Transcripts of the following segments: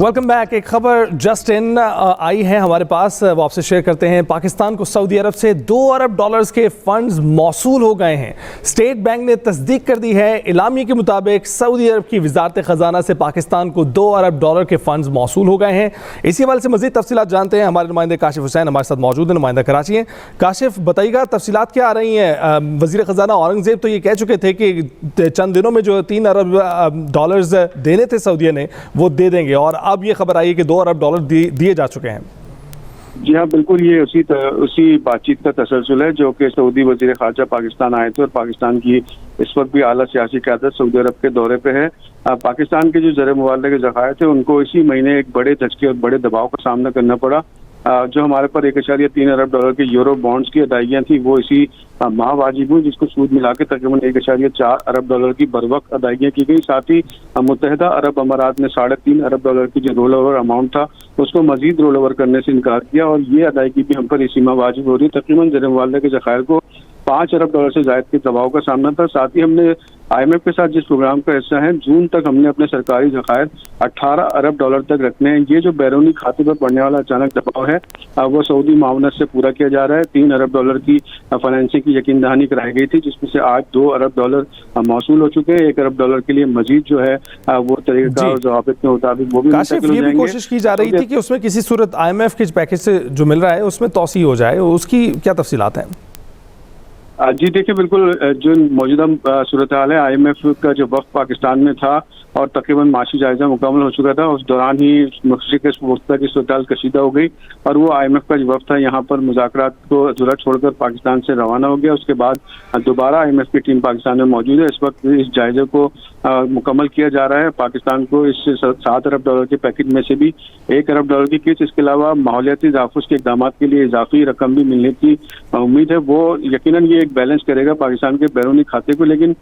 Welcome back. ایک خبر just in آئی ہے ہمارے پاس، وہ آپ سے شیئر کرتے ہیں. پاکستان کو سعودی عرب سے $2 ارب کے فنڈز موصول ہو گئے ہیں. اسٹیٹ بینک نے تصدیق کر دی ہے. اعلامیے کے مطابق سعودی عرب کی وزارت خزانہ سے پاکستان کو $2 ارب کے فنڈز موصول ہو گئے ہیں. اسی حوالے سے مزید تفصیلات جانتے ہیں. ہمارے نمائندے کاشف حسین ہمارے ساتھ موجود ہیں، نمائندہ کراچی ہیں. کاشف، بتائیے گا تفصیلات کیا آ رہی ہیں؟ وزیر خزانہ اورنگزیب تو یہ کہہ چکے تھے کہ چند دنوں میں جو $3 ارب دینے تھے سعودیہ نے وہ دے دیں گے، اور اب یہ خبر آئی کہ $2 ارب دیے جا چکے ہیں. جی ہاں، بالکل یہ اسی بات چیت کا تسلسل ہے جو کہ سعودی وزیر خارجہ پاکستان آئے تھے، اور پاکستان کی اس وقت بھی اعلیٰ سیاسی قیادت سعودی عرب کے دورے پہ ہے. پاکستان کے جو زر مبادلے کے ذخائر تھے ان کو اسی مہینے ایک بڑے دھچکے اور بڑے دباؤ کا سامنا کرنا پڑا. جو ہمارے پر $1.3 ارب کی یورو بانڈز کی ادائیگیاں تھیں وہ اسی ماہ واجب ہوئی، جس کو سود ملا کے تقریباً $1.4 ارب کی بروقت ادائیگیاں کی گئی. ساتھ ہی متحدہ عرب امارات نے $3.5 ارب کی جو رول اوور اماؤنٹ تھا اس کو مزید رول اوور کرنے سے انکار کیا، اور یہ ادائیگی بھی ہم پر اسی ماہ واجب ہو رہی ہے. تقریباً زر مبادلے کے ذخائر کو $5 ارب سے زائد کے دباؤ کا سامنا تھا. ساتھ ہی ہم نے IMF کے ساتھ جس پروگرام کا حصہ ہیں، جون تک ہم نے اپنے سرکاری ذخائر $18 ارب تک رکھنے ہیں. یہ جو بیرونی کھاتے پر پڑنے والا اچانک دباؤ ہے وہ سعودی معاونت سے پورا کیا جا رہا ہے. $3 ارب کی فائنینسنگ کی یقین دہانی کرائی گئی تھی، جس میں سے آج $2 ارب موصول ہو چکے ہیں. $1 ارب کے لیے مزید جو ہے وہ طریقہ کار اور ضوابط کے مطابق وہ بھی کاشف، یہ بھی کوشش کی جا رہی تھی کہ اس میں کسی صورت IMF کے پیکج سے جو مل رہا ہے اس میں توسیع ہو جائے، اس کی کیا تفصیلات ہیں؟ جی دیکھیں، بالکل جو موجودہ صورتحال ہے، IMF کا جو وفد پاکستان میں تھا اور تقریباً معاشی جائزہ مکمل ہو چکا تھا، اس دوران ہی مشرق وسطیٰ کی صورتحال کشیدہ ہو گئی، اور وہ IMF کا جو وفد تھا یہاں پر مذاکرات کو ادھورا چھوڑ کر پاکستان سے روانہ ہو گیا. اس کے بعد دوبارہ IMF کی ٹیم پاکستان میں موجود ہے. اس وقت اس جائزے کو مکمل کیا جا رہا ہے. پاکستان کو اس $7 ارب کے پیکج میں سے بھی $1 ارب کی کچ، اس کے علاوہ ماحولیاتی تحفظ کے اقدامات کے لیے اضافی رقم بھی ملنے کی امید ہے. وہ یقیناً یہ ایک بیلنس کرے گا پاکستان کے بیرونی کھاتے کو. لیکن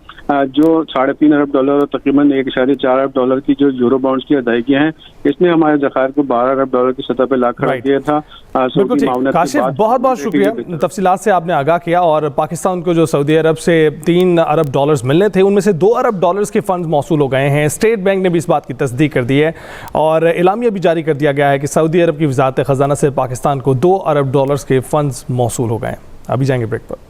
جو $3.5 ارب اور تقریباً $1.4 ارب کی جو یورو بانڈز کی ادائیگیاں ہیں، اس نے ہمارے ذخائر کو $12 ارب کی سطح پہ لا کھڑا کیا تھا. کاشف، بہت بہت شکریہ، تفصیلات سے آپ نے آگاہ کیا. اور پاکستان کو جو سعودی عرب سے $3 ارب ملنے تھے ان میں سے $2 ارب کے فنڈز موصول ہو گئے ہیں. اسٹیٹ بینک نے بھی اس بات کی تصدیق کر دی ہے، اور اعلامیہ بھی جاری کر دیا گیا ہے کہ سعودی عرب کی وزارت خزانہ سے پاکستان کو $2 ارب کے فنڈز موصول ہو گئے ہیں. ابھی جائیں گے بریک پر.